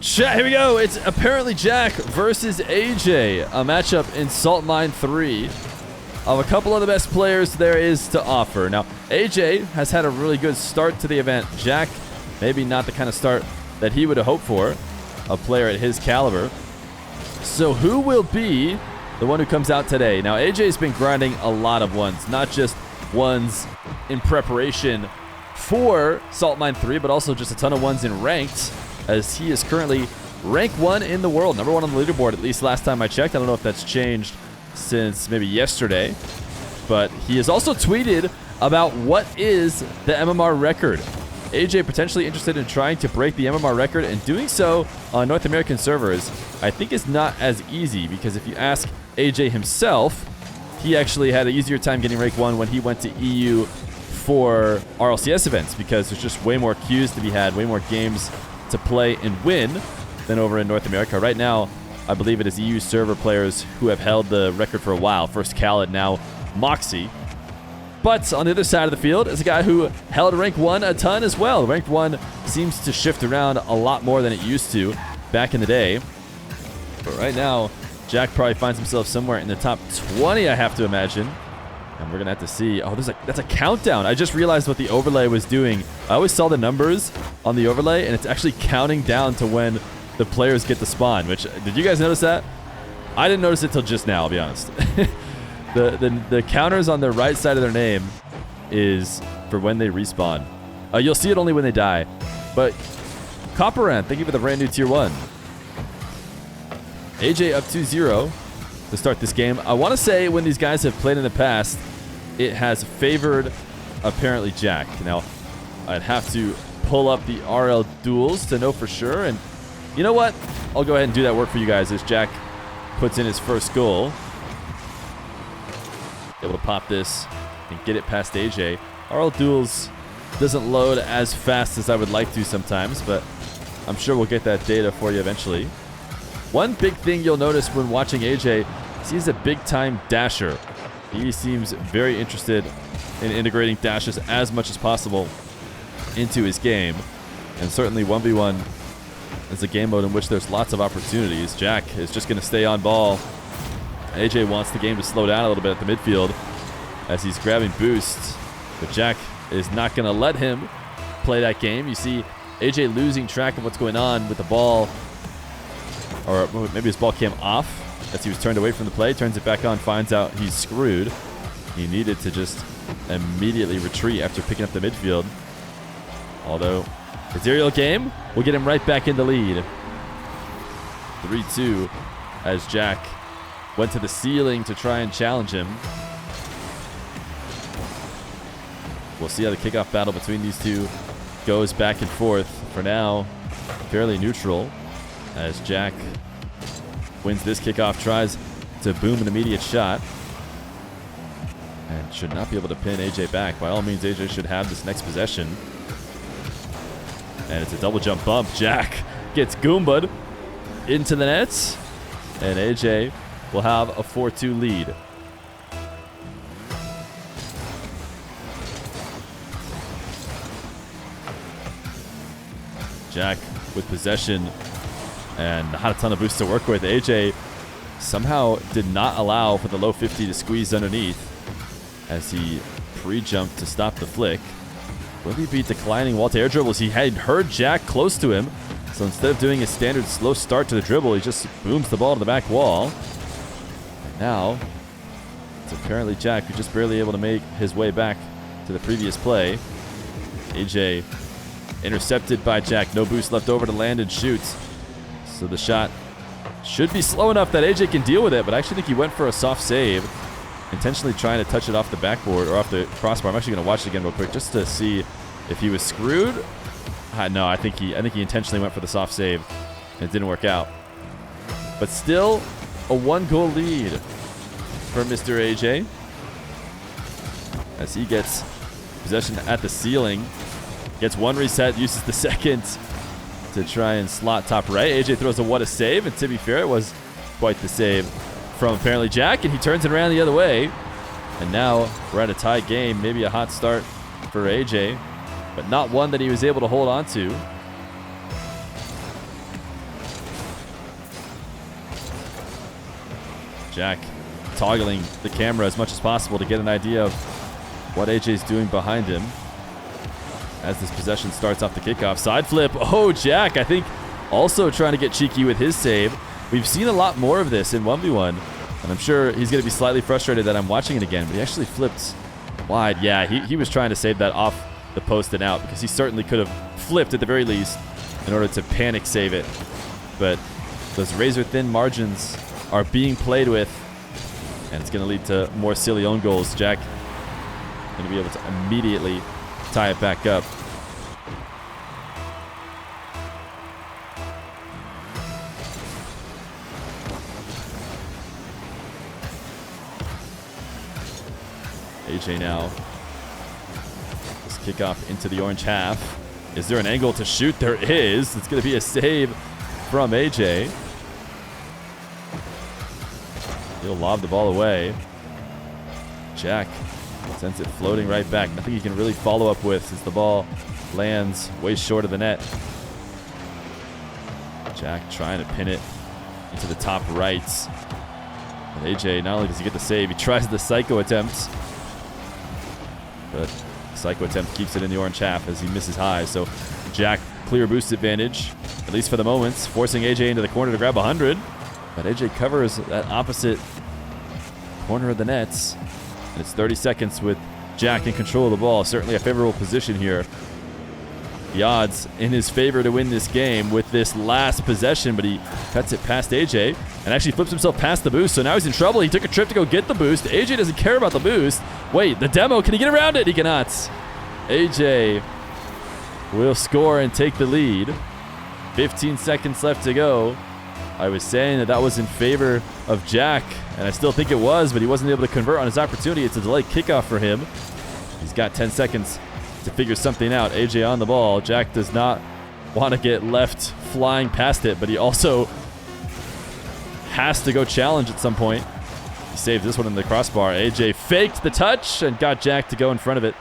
Chat, here we go. It's ApparentlyJack versus AJ, a matchup in Salt Mine 3 of a couple of the best players there is to offer. Now, AJ has had a really good start to the event. Jack, maybe not the kind of start that he would have hoped for, a player at his caliber. So who will be the one who comes out today? Now, AJ's been grinding a lot of ones, not just ones in preparation for Salt Mine 3, but also just a ton of ones in ranked, as he is currently rank 1 in the world, number 1 on the leaderboard, at least last time I checked. I don't know if that's changed since maybe yesterday, but he has also tweeted about what is the MMR record. AJ potentially interested in trying to break the MMR record, and doing so on North American servers I think is not as easy, because if you ask AJ himself, he actually had an easier time getting rank 1 when he went to EU for RLCS events, because there's just way more queues to be had, way more games to play and win than over in North America. Right now, I believe it is EU server players who have held the record for a while. First Khaled, now Moxie. But on the other side of the field is a guy who held rank 1 a ton as well. Rank 1 seems to shift around a lot more than it used to back in the day. But right now, Jack probably finds himself somewhere in the top 20, I have to imagine. And we're going to have to see. Oh, that's a countdown. I just realized what the overlay was doing. I always saw the numbers on the overlay, and it's actually counting down to when the players get to spawn, which, did you guys notice that? I didn't notice it till just now, I'll be honest. the counters on the right side of their name is for when they respawn. You'll see it only when they die. But Copperan, thank you for the brand new tier 1. AJ up 2-0 to start this game. I want to say when these guys have played in the past, it has favored ApparentlyJack. Now, I'd have to pull up the RL duels to know for sure, and you know what? I'll go ahead and do that work for you guys as Jack puts in his first goal. Able to pop this and get it past AJ. RL duels doesn't load as fast as I would like to sometimes, but I'm sure we'll get that data for you eventually. One big thing you'll notice when watching AJ is he's a big-time dasher. He seems very interested in integrating dashes as much as possible into his game. And certainly 1v1 is a game mode in which there's lots of opportunities. Jack is just going to stay on ball. AJ wants the game to slow down a little bit at the midfield as he's grabbing boosts. But Jack is not going to let him play that game. You see AJ losing track of what's going on with the ball. Or maybe his ball came off as he was turned away from the play. Turns it back on, finds out he's screwed. He needed to just immediately retreat after picking up the midfield. Although his aerial game will get him right back in the lead. 3-2 as Jack went to the ceiling to try and challenge him. We'll see how the kickoff battle between these two goes back and forth. For now, fairly neutral, as Jack wins this kickoff, tries to boom an immediate shot, and should not be able to pin AJ back. By all means, AJ should have this next possession. And it's a double jump bump. Jack gets Goomba'd into the nets, and AJ will have a 4-2 lead. Jack with possession and not a ton of boosts to work with. AJ somehow did not allow for the low 50 to squeeze underneath as he pre-jumped to stop the flick. Will he be declining wall to air dribbles? He had heard Jack close to him, so instead of doing a standard slow start to the dribble, he just booms the ball to the back wall. And now it's ApparentlyJack who just barely able to make his way back to the previous play. AJ intercepted by Jack. No boost left over to land and shoot. So the shot should be slow enough that AJ can deal with it, but I actually think he went for a soft save, intentionally trying to touch it off the backboard or off the crossbar. I'm actually going to watch it again real quick just to see if he was screwed. No, I think he intentionally went for the soft save, and it didn't work out. But still, a 1-goal lead for Mr. AJ as he gets possession at the ceiling. Gets one reset, uses the second to try and slot top right. AJ throws a what a save, and to be fair, it was quite the save from ApparentlyJack, and he turns it around the other way. And now we're at a tie game. Maybe a hot start for AJ, but not one that he was able to hold on to. Jack toggling the camera as much as possible to get an idea of what AJ's doing behind him. As this possession starts off the kickoff. Side flip. Oh, Jack, I think, also trying to get cheeky with his save. We've seen a lot more of this in 1v1, and I'm sure he's going to be slightly frustrated that I'm watching it again, but he actually flipped wide. Yeah, he was trying to save that off the post and out, because he certainly could have flipped at the very least in order to panic save it. But those razor-thin margins are being played with, and it's going to lead to more silly own goals. Jack going to be able to immediately tie it back up. AJ now. Let's kick off into the orange half. Is there an angle to shoot? There is. It's going to be a save from AJ. He'll lob the ball away. Jack sends it floating right back. Nothing he can really follow up with since the ball lands way short of the net. Jack trying to pin it into the top right. And AJ, not only does he get the save, he tries the psycho attempt. But the psycho attempt keeps it in the orange half as he misses high. So Jack, clear boost advantage, at least for the moment, forcing AJ into the corner to grab 100. But AJ covers that opposite corner of the nets. And it's 30 seconds with Jack in control of the ball. Certainly a favorable position here. The odds in his favor to win this game with this last possession, but he cuts it past AJ and actually flips himself past the boost. So now he's in trouble. He took a trip to go get the boost. AJ doesn't care about the boost. Wait, the demo, can he get around it? He cannot. AJ will score and take the lead. 15 seconds left to go. I was saying that was in favor of Jack, and I still think it was, but he wasn't able to convert on his opportunity. It's a delayed kickoff for him. He's got 10 seconds to figure something out. AJ on the ball. Jack does not want to get left flying past it, but he also has to go challenge at some point. He saved this one in the crossbar. AJ faked the touch and got Jack to go in front of it.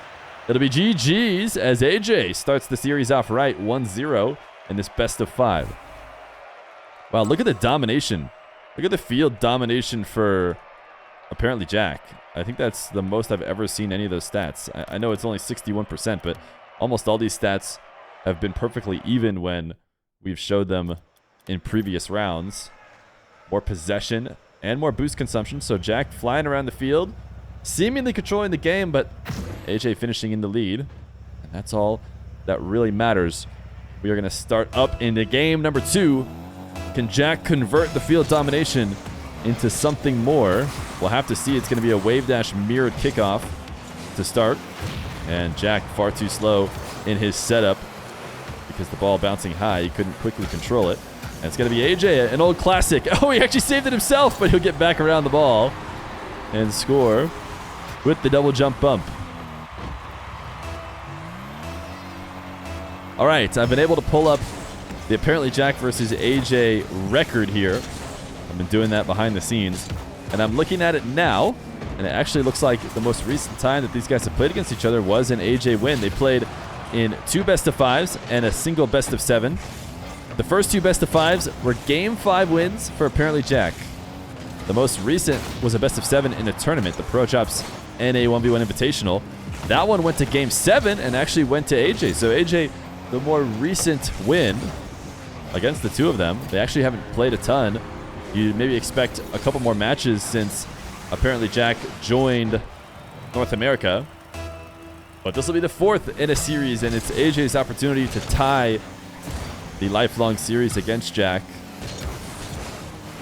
It'll be GG's as AJ starts the series off right, 1-0 in this best of 5. Wow, look at the domination. Look at the field domination for ApparentlyJack. I think that's the most I've ever seen any of those stats. I know it's only 61%, but almost all these stats have been perfectly even when we've showed them in previous rounds. More possession and more boost consumption. So Jack flying around the field, seemingly controlling the game, but AJ finishing in the lead. And that's all that really matters. We are going to start up into game number 2. Can Jack convert the field domination into something more? We'll have to see. It's going to be a wave dash mirrored kickoff to start. And Jack far too slow in his setup because the ball bouncing high. He couldn't quickly control it. And it's going to be AJ, an old classic. Oh, he actually saved it himself, but he'll get back around the ball and score with the double jump bump. All right, I've been able to pull up the ApparentlyJack versus AJ record here. I've been doing that behind the scenes. And I'm looking at it now, and it actually looks like the most recent time that these guys have played against each other was an AJ win. They played in 2 best of 5s and a single best of 7. The first 2 best of 5s were game 5 wins for ApparentlyJack. The most recent was a best of 7 in a tournament, the Pro Chops NA 1v1 Invitational. That one went to game 7 and actually went to AJ. So AJ, the more recent win against the 2 of them. They actually haven't played a ton. You maybe expect a couple more matches since ApparentlyJack joined North America. But this will be the 4th in a series, and it's AJ's opportunity to tie the lifelong series against Jack.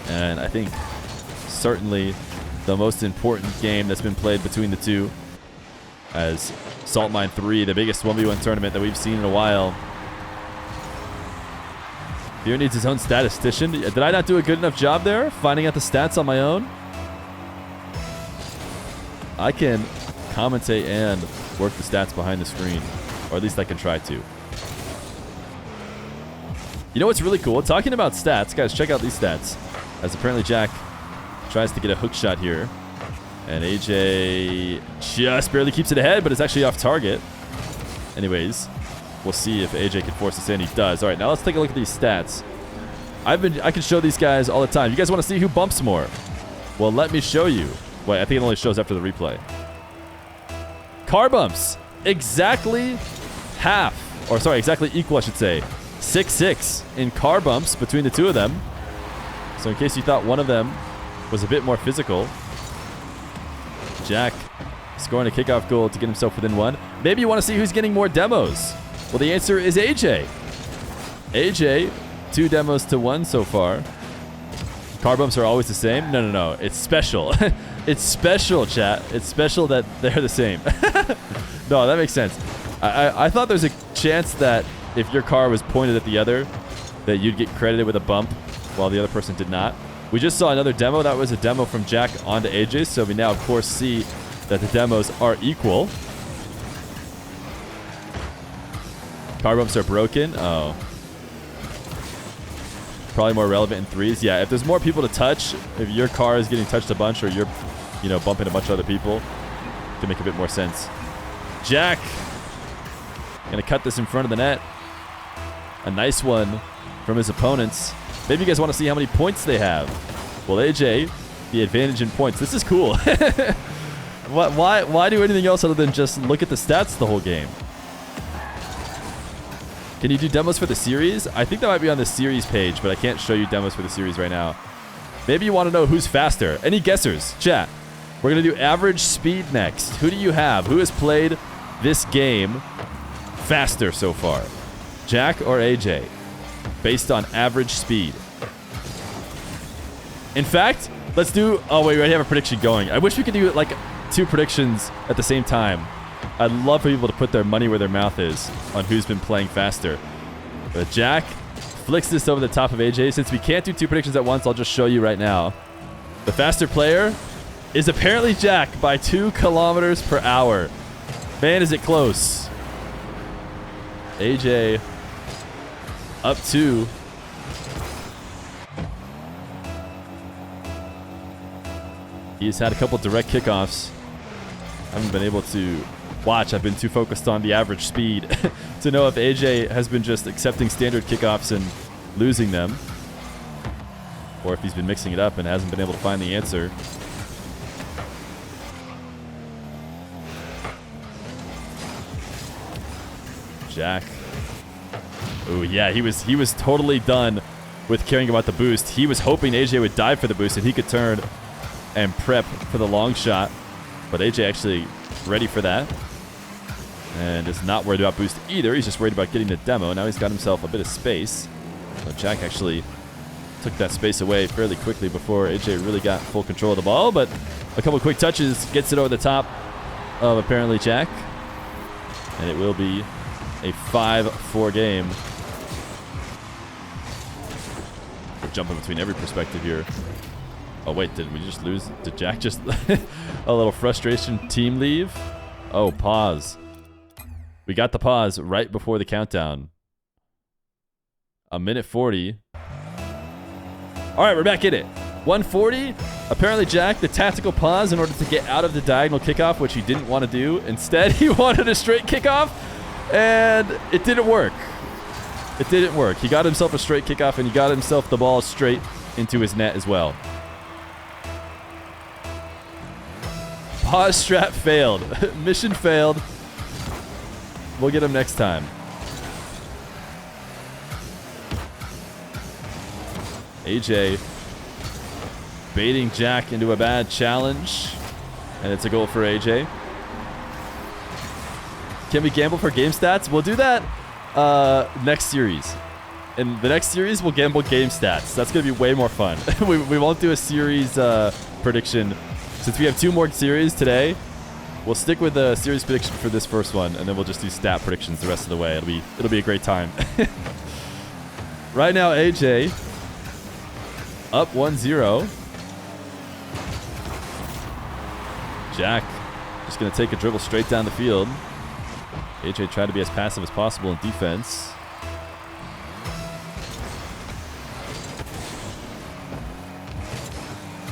And I think certainly the most important game that's been played between the 2, as Salt Mine 3, the biggest 1v1 tournament that we've seen in a while. Feer needs his own statistician. Did I not do a good enough job there, finding out the stats on my own? I can commentate and work the stats behind the screen, or at least I can try to. You know what's really cool? Talking about stats, guys, check out these stats. As ApparentlyJack tries to get a hook shot here. And AJ just barely keeps it ahead, but it's actually off target. Anyways, we'll see if AJ can force this in. He does. All right, now let's take a look at these stats. I can show these guys all the time. You guys want to see who bumps more? Well, let me show you. Wait, I think it only shows after the replay. Car bumps. Exactly half. Or sorry, exactly equal, I should say. 6-6 in car bumps between the two of them. So in case you thought one of them was a bit more physical, Jack scoring a kickoff goal to get himself within one. Maybe you want to see who's getting more demos. Well, the answer is AJ. AJ, 2 demos to 1 so far. Car bumps are always the same? No. It's special. It's special, chat. It's special that they're the same. No, that makes sense. I thought there's a chance that if your car was pointed at the other, that you'd get credited with a bump while the other person did not. We just saw another demo. That was a demo from Jack onto AJ, so we now, of course, see that the demos are equal. Car bumps are broken. Oh. Probably more relevant in 3s. Yeah, if there's more people to touch, if your car is getting touched a bunch or you're, bumping a bunch of other people, it can make a bit more sense. Jack gonna cut this in front of the net. A nice one from his opponents. Maybe you guys want to see how many points they have. Well, AJ, the advantage in points. This is cool. Why do anything else other than just look at the stats the whole game? Can you do demos for the series? I think that might be on the series page, but I can't show you demos for the series right now. Maybe you want to know who's faster. Any guessers? Chat. We're going to do average speed next. Who do you have? Who has played this game faster so far? Jack or AJ? Based on average speed. In fact, let's do... Oh, wait, we already have a prediction going. I wish we could do like 2 predictions at the same time. I'd love for people to put their money where their mouth is on who's been playing faster. But Jack flicks this over the top of AJ. Since we can't do 2 predictions at once, I'll just show you right now. The faster player is ApparentlyJack by 2 kilometers per hour. Man, is it close. AJ up 2. He's had a couple direct kickoffs. I haven't been able to watch. I've been too focused on the average speed to know if AJ has been just accepting standard kickoffs and losing them, or if he's been mixing it up and hasn't been able to find the answer. Jack. Oh yeah, he was totally done with caring about the boost. He was hoping AJ would dive for the boost and he could turn and prep for the long shot. But AJ actually ready for that. And is not worried about boost either. He's just worried about getting the demo. Now he's got himself a bit of space. So Jack actually took that space away fairly quickly before AJ really got full control of the ball. But a couple quick touches gets it over the top of ApparentlyJack. And it will be a 5-4 game. We're jumping between every perspective here. Oh, wait, did we just lose? Did Jack just... a little frustration team leave? Oh, pause. We got the pause right before the countdown. 1:40. All right, we're back in it. 1:40. ApparentlyJack, the tactical pause in order to get out of the diagonal kickoff, which he didn't want to do. Instead, he wanted a straight kickoff, and it didn't work. It didn't work. He got himself a straight kickoff, and he got himself the ball straight into his net as well. Pause strat failed. Mission failed. We'll get him next time. AJ baiting Jack into a bad challenge. And it's a goal for AJ. Can we gamble for game stats? We'll do that next series. In the next series, we'll gamble game stats. That's going to be way more fun. we won't do a series prediction. Since we have 2 more series today, we'll stick with the series prediction for this first one, and then we'll just do stat predictions the rest of the way. It'll be a great time. Right now, AJ up 1-0. Jack just going to take a dribble straight down the field. AJ tried to be as passive as possible in defense.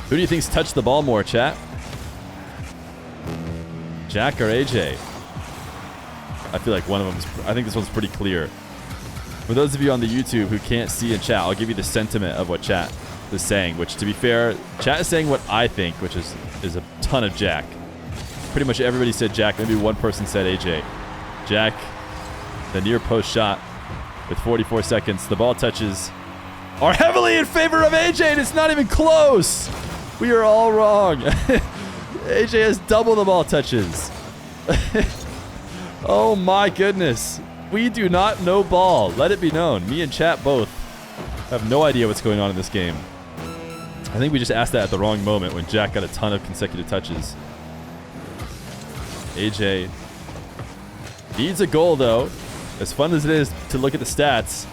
Who do you think's touched the ball more, chat? Jack or AJ? I feel like one of them I think this one's pretty clear. For those of you on the YouTube who can't see in chat, I'll give you the sentiment of what chat is saying, which, to be fair, chat is saying what I think, which is a ton of Jack. Pretty much everybody said Jack. Maybe one person said AJ. Jack, the near post shot with 44 seconds. The ball touches are heavily in favor of AJ, and it's not even close. We are all wrong. AJ has double the ball touches. Oh my goodness. We do not know ball. Let it be known. Me and chat both have no idea what's going on in this game. I think we just asked that at the wrong moment when Jack got a ton of consecutive touches. AJ needs a goal, though. As fun as it is to look at the stats,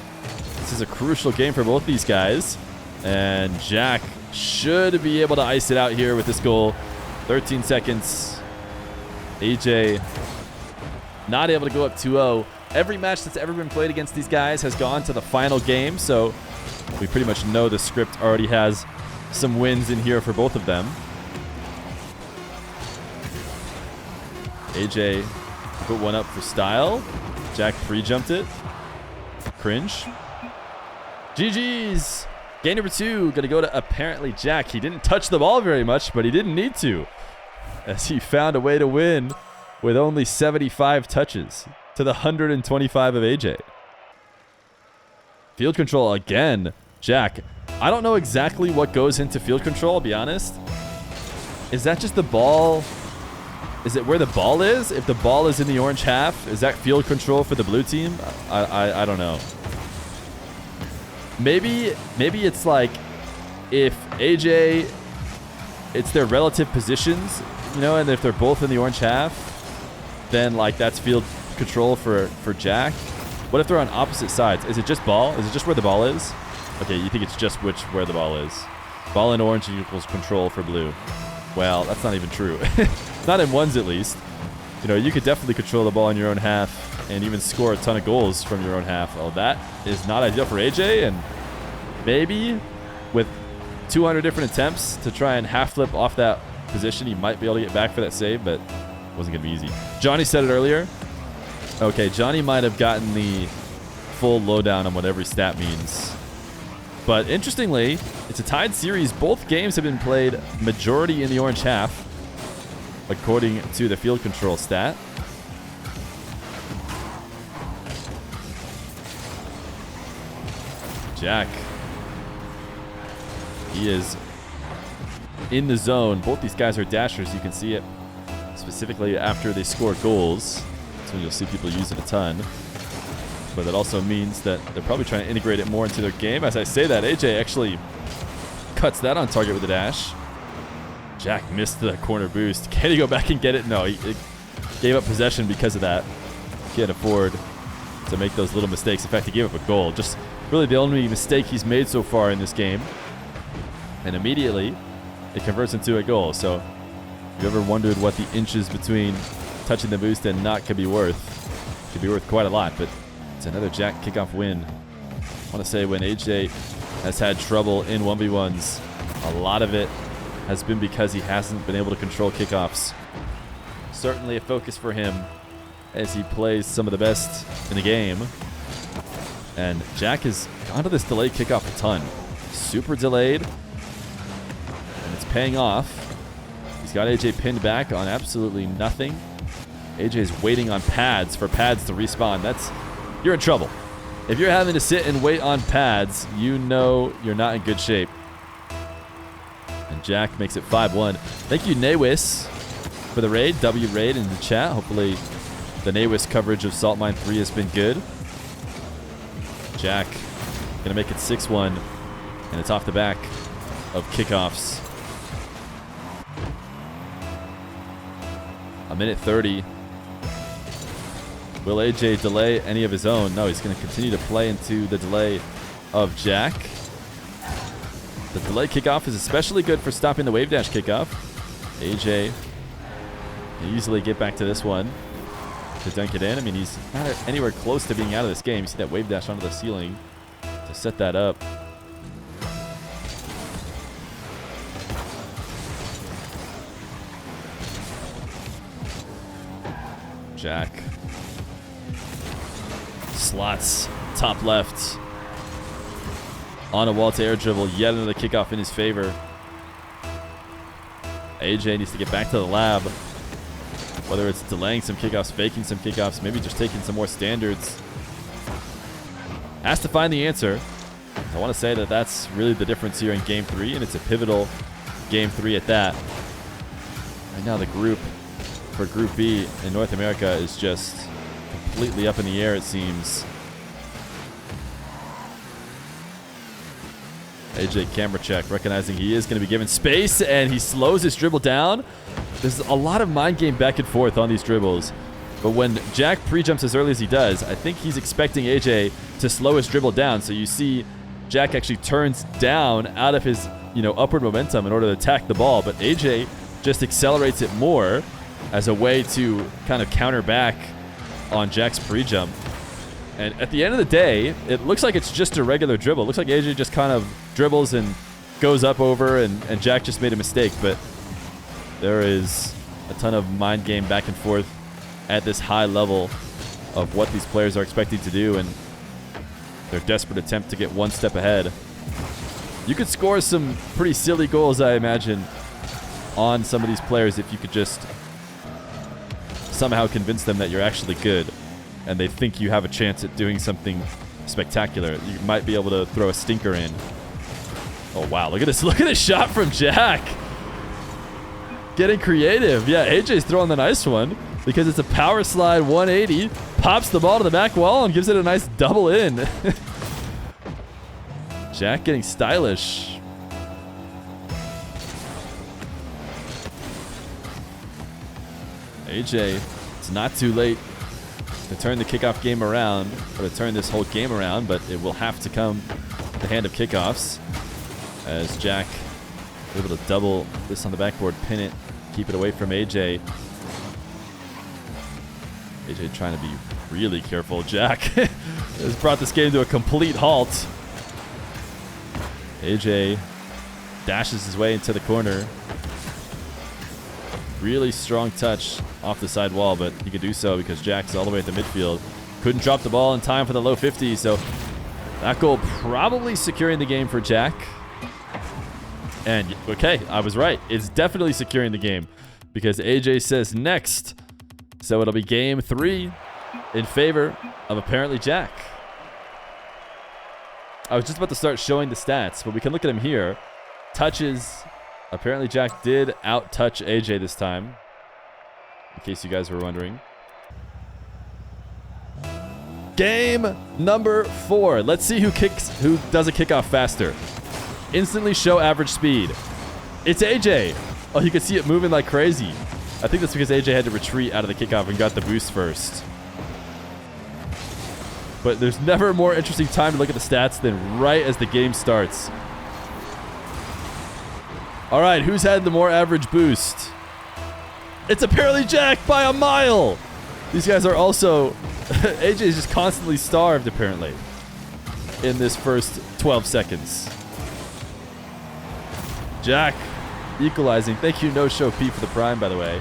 this is a crucial game for both these guys. And Jack should be able to ice it out here with this goal. 13 seconds. AJ not able to go up 2-0. Every match that's ever been played against these guys has gone to the final game, so we pretty much know the script already has some wins in here for both of them. AJ put one up for style. Jack pre-jumped it. Cringe. GG's. Game number 2, going to go to ApparentlyJack. He didn't touch the ball very much, but he didn't need to, as he found a way to win with only 75 touches to the 125 of AJ. Field control again. Jack, I don't know exactly what goes into field control, I'll be honest. Is that just the ball? Is it where the ball is? If the ball is in the orange half, is that field control for the blue team? I don't know. Maybe it's like if AJ, it's their relative positions, you know, and if they're both in the orange half, then like that's field control for Jack. What if they're on opposite sides? Is it just ball? Is it just where the ball is? Okay, you think it's just where the ball is. Ball in orange equals control for blue. Well, that's not even true. Not in ones, at least. You know, you could definitely control the ball in your own half and even score a ton of goals from your own half. Oh, that is not ideal for AJ, and maybe with 200 different attempts to try and half flip off that position, he might be able to get back for that save, but it wasn't going to be easy. Johnny said it earlier. Okay, Johnny might have gotten the full lowdown on what every stat means. But interestingly, it's a tied series. Both games have been played majority in the orange half, according to the field control stat. Jack. He is in the zone. Both these guys are dashers. You can see it specifically after they score goals. That's when you'll see people use it a ton. But that also means that they're probably trying to integrate it more into their game. As I say that, AJ actually cuts that on target with a dash. Jack missed the corner boost. Can he go back and get it? No, he gave up possession because of that. Can't afford to make those little mistakes. In fact, he gave up a goal. Just really the only mistake he's made so far in this game. And immediately, it converts into a goal. So if you ever wondered what the inches between touching the boost and not could be worth quite a lot. But it's another Jack kickoff win. I want to say when AJ has had trouble in 1v1s, a lot of it has been because he hasn't been able to control kickoffs. Certainly a focus for him as he plays some of the best in the game. And Jack has gone to this delayed kickoff a ton. Super delayed. And it's paying off. He's got AJ pinned back on absolutely nothing. AJ's waiting on pads for pads to respawn. You're in trouble. If you're having to sit and wait on pads, you know you're not in good shape. And Jack makes it 5-1. Thank you, Nawis, for the raid. W raid in the chat. Hopefully the Nawis coverage of Salt Mine 3 has been good. Jack gonna make it 6-1, and it's off the back of kickoffs. A minute 30. Will AJ delay any of his own? No, he's going to continue to play into the delay of Jack. The delay kickoff is especially good for stopping the wave dash kickoff. AJ can easily get back to this one to dunk it in. I mean, he's not anywhere close to being out of this game. You see that wave dash onto the ceiling to set that up. Jack slots top left. on a wall to air dribble. Yet another kickoff in his favor. AJ needs to get back to the lab. Whether it's delaying some kickoffs, faking some kickoffs, maybe just taking some more standards. Has to find the answer. I want to say that that's really the difference here in Game 3, and it's a pivotal Game 3 at that. Right now the group for Group B in North America is just completely up in the air, it seems. AJ camera check, recognizing he is going to be given space, and he slows his dribble down. There's a lot of mind game back and forth on these dribbles. But when Jack pre-jumps as early as he does, I think he's expecting AJ to slow his dribble down. So you see Jack actually turns down out of his, upward momentum in order to attack the ball. But AJ just accelerates it more as a way to kind of counter back on Jack's pre-jump. And at the end of the day, it looks like it's just a regular dribble. It looks like AJ just kind of dribbles and goes up over, and Jack just made a mistake. But there is a ton of mind game back and forth at this high level of what these players are expecting to do, and their desperate attempt to get one step ahead. You could score some pretty silly goals, I imagine, on some of these players if you could just somehow convince them that you're actually good and they think you have a chance at doing something spectacular. You might be able to throw a stinker in. Oh, wow. Look at this. Look at this shot from Jack. Getting creative. Yeah, AJ's throwing the nice one because it's a power slide 180. Pops the ball to the back wall and gives it a nice double in. Jack getting stylish. AJ, it's not too late to turn the kickoff game around, or to turn this whole game around, but it will have to come at the hand of kickoffs as Jack is able to double this on the backboard, pin it, keep it away from AJ. AJ trying to be really careful. Jack has brought this game to a complete halt. AJ dashes his way into the corner. Really strong touch off the side wall, but he could do so because Jack's all the way at the midfield. Couldn't drop the ball in time for the low 50, so that goal probably securing the game for Jack. And, okay, I was right. It's definitely securing the game because AJ says next. So it'll be Game 3 in favor of ApparentlyJack. I was just about to start showing the stats, but we can look at him here. Touches. ApparentlyJack did out-touch AJ this time, in case you guys were wondering. Game number 4. Let's see who does a kickoff faster. Instantly show average speed. It's AJ. Oh, you can see it moving like crazy. I think that's because AJ had to retreat out of the kickoff and got the boost first. But there's never a more interesting time to look at the stats than right as the game starts. All right, who's had the more average boost? It's ApparentlyJack by a mile. These guys are also... AJ is just constantly starved, apparently, in this first 12 seconds. Jack equalizing. Thank you, No Show P, for the prime, by the way.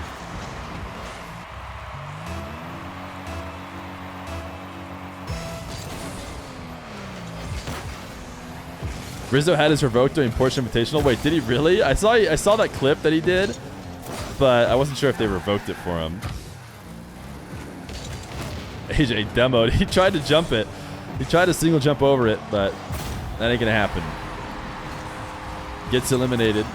Rizzo had his revoked during Porsche Invitational. Wait, did he really? I saw that clip that he did, but I wasn't sure if they revoked it for him. AJ demoed. He tried to jump it. He tried to single jump over it, but that ain't gonna happen. Gets eliminated.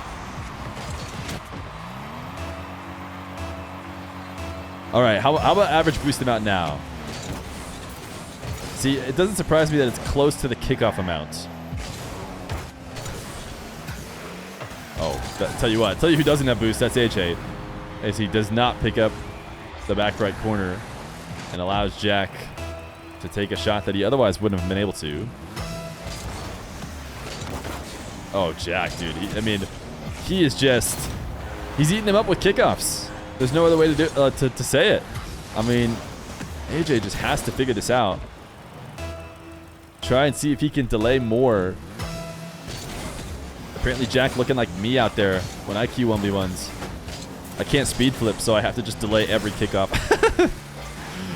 All right, how about average boost amount now? See, it doesn't surprise me that it's close to the kickoff amount. Oh, tell you who doesn't have boost, that's AJ. As he does not pick up the back right corner and allows Jack to take a shot that he otherwise wouldn't have been able to. Oh, Jack, dude. He is just... He's eating him up with kickoffs. There's no other way to say it. I mean, AJ just has to figure this out. Try and see if he can delay more. ApparentlyJack looking like me out there when I queue 1v1s. I can't speed flip, so I have to just delay every kickoff.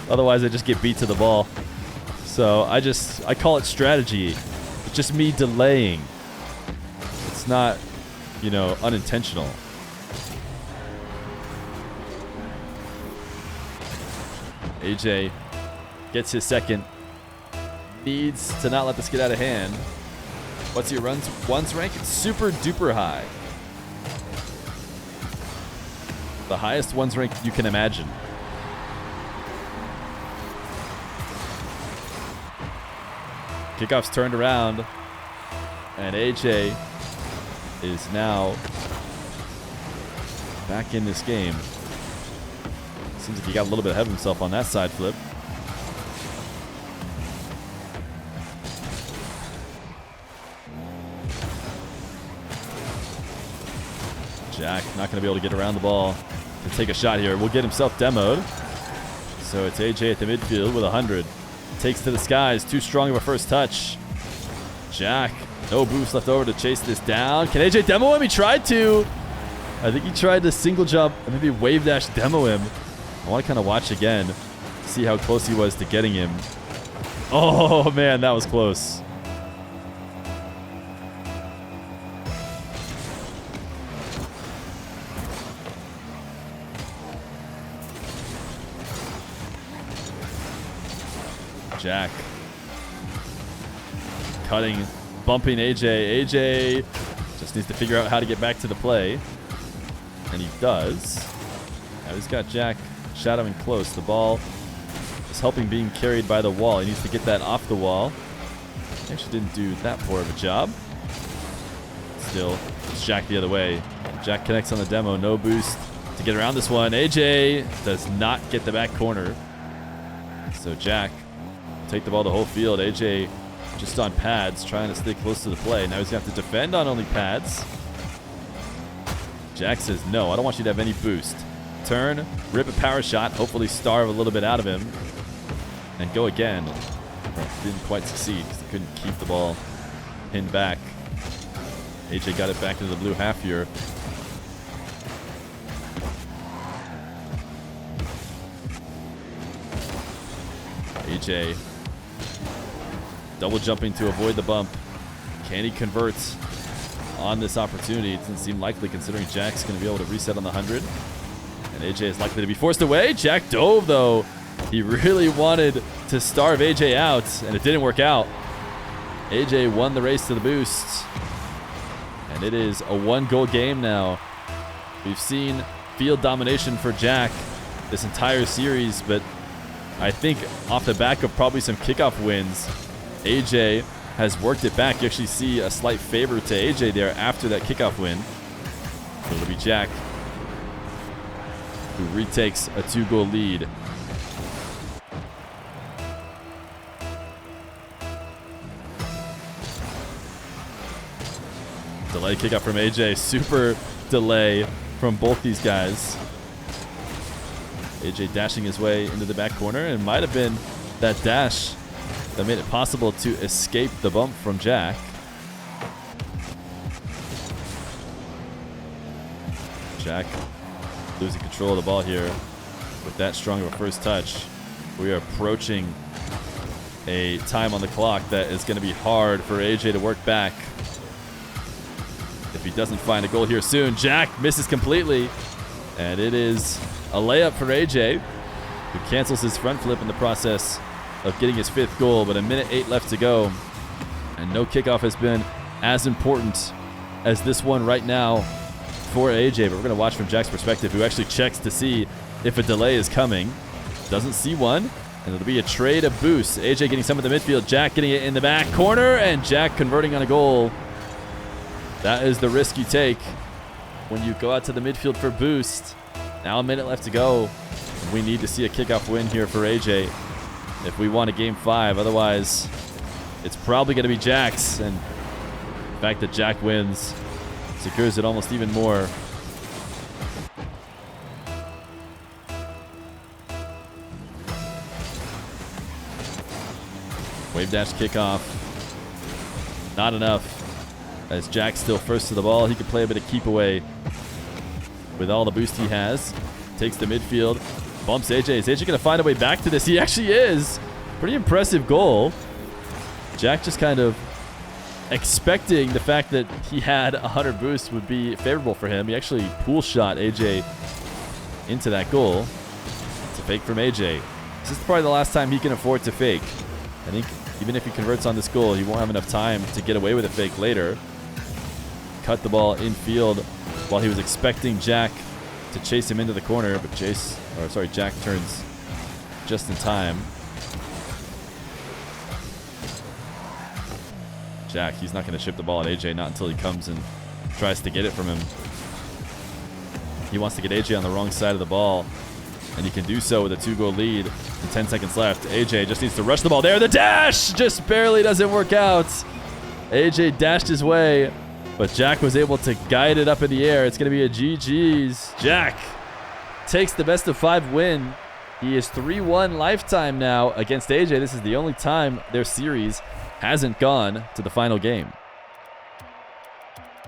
Otherwise, I just get beat to the ball. So I call it strategy. just me delaying. It's not, you know, unintentional. AJ gets his second. Needs to not let this get out of hand. What's your ones rank? It's super duper high. The highest ones rank you can imagine. Kickoff's turned around, and AJ is now back in this game. Seems like he got a little bit ahead of himself on that side flip. Jack not going to be able to get around the ball to take a shot here. Will get himself demoed. So it's AJ at the midfield with 100. Takes to the skies. Too strong of a first touch. Jack, no boost left over to chase this down. Can AJ demo him? He tried to. I think he tried to single jump and maybe wave dash demo him. I want to kind of watch again, see how close he was to getting him. Oh, man, that was close. Jack cutting, bumping AJ. AJ just needs to figure out how to get back to the play, and he does. Now he's got Jack shadowing close. The ball is helping being carried by the wall. He needs to get that off the wall. He actually didn't do that poor of a job. Still, it's Jack the other way. Jack connects on the demo. No boost to get around this one. AJ does not get the back corner. So Jack take the ball the whole field. AJ just on pads, trying to stay close to the play. Now he's going to have to defend on only pads. Jack says, no, I don't want you to have any boost. Turn, rip a power shot, hopefully starve a little bit out of him, and go again. Didn't quite succeed because he couldn't keep the ball pinned back. AJ got it back into the blue half here. AJ double jumping to avoid the bump. Can he convert on this opportunity? It doesn't seem likely considering Jack's going to be able to reset on the 100. And AJ is likely to be forced away. Jack dove, though. He really wanted to starve AJ out, and it didn't work out. AJ won the race to the boost. And it is a one-goal game now. We've seen field domination for Jack this entire series, but I think off the back of probably some kickoff wins, AJ has worked it back. You actually see a slight favor to AJ there after that kickoff win. It'll be Jack who retakes a 2-goal lead. Delay kickoff from AJ. Super delay from both these guys. AJ dashing his way into the back corner, and might have been that dash that made it possible to escape the bump from Jack. Jack losing control of the ball here with that strong of a first touch. We are approaching a time on the clock that is going to be hard for AJ to work back if he doesn't find a goal here soon. Jack misses completely, and it is a layup for AJ, who cancels his front flip in the process of getting his 5th goal, but a minute 8 left to go, and no kickoff has been as important as this one right now for AJ. But we're going to watch from Jack's perspective, who actually checks to see if a delay is coming. Doesn't see one, and it'll be a trade of boost. AJ getting some of the midfield, Jack getting it in the back corner, and Jack converting on a goal. That is the risk you take when you go out to the midfield for boost. Now a minute left to go. We need to see a kickoff win here for AJ if we want a game 5. Otherwise, it's probably going to be Jack's. And the fact that Jack wins secures it almost even more. Wave dash kickoff. Not enough. As Jack's still first to the ball, he can play a bit of keep away with all the boost he has. Takes the midfield, bumps AJ. Is AJ going to find a way back to this? He actually is. Pretty impressive goal. Jack just kind of expecting the fact that he had 100 boost would be favorable for him. He actually pool shot AJ into that goal. It's a fake from AJ. This is probably the last time he can afford to fake. I think even if he converts on this goal, he won't have enough time to get away with a fake later. Cut the ball infield while he was expecting Jack to chase him into the corner, but Jack turns just in time. Jack, he's not going to chip the ball at AJ, not until he comes and tries to get it from him. He wants to get AJ on the wrong side of the ball, and he can do so with a 2-goal lead and 10 seconds left. AJ just needs to rush the ball. There, the dash just barely doesn't work out. AJ dashed his way, but Jack was able to guide it up in the air. It's going to be a GG's. Jack takes the best of 5 win. He is 3-1 lifetime now against AJ. This is the only time their series hasn't gone to the final game.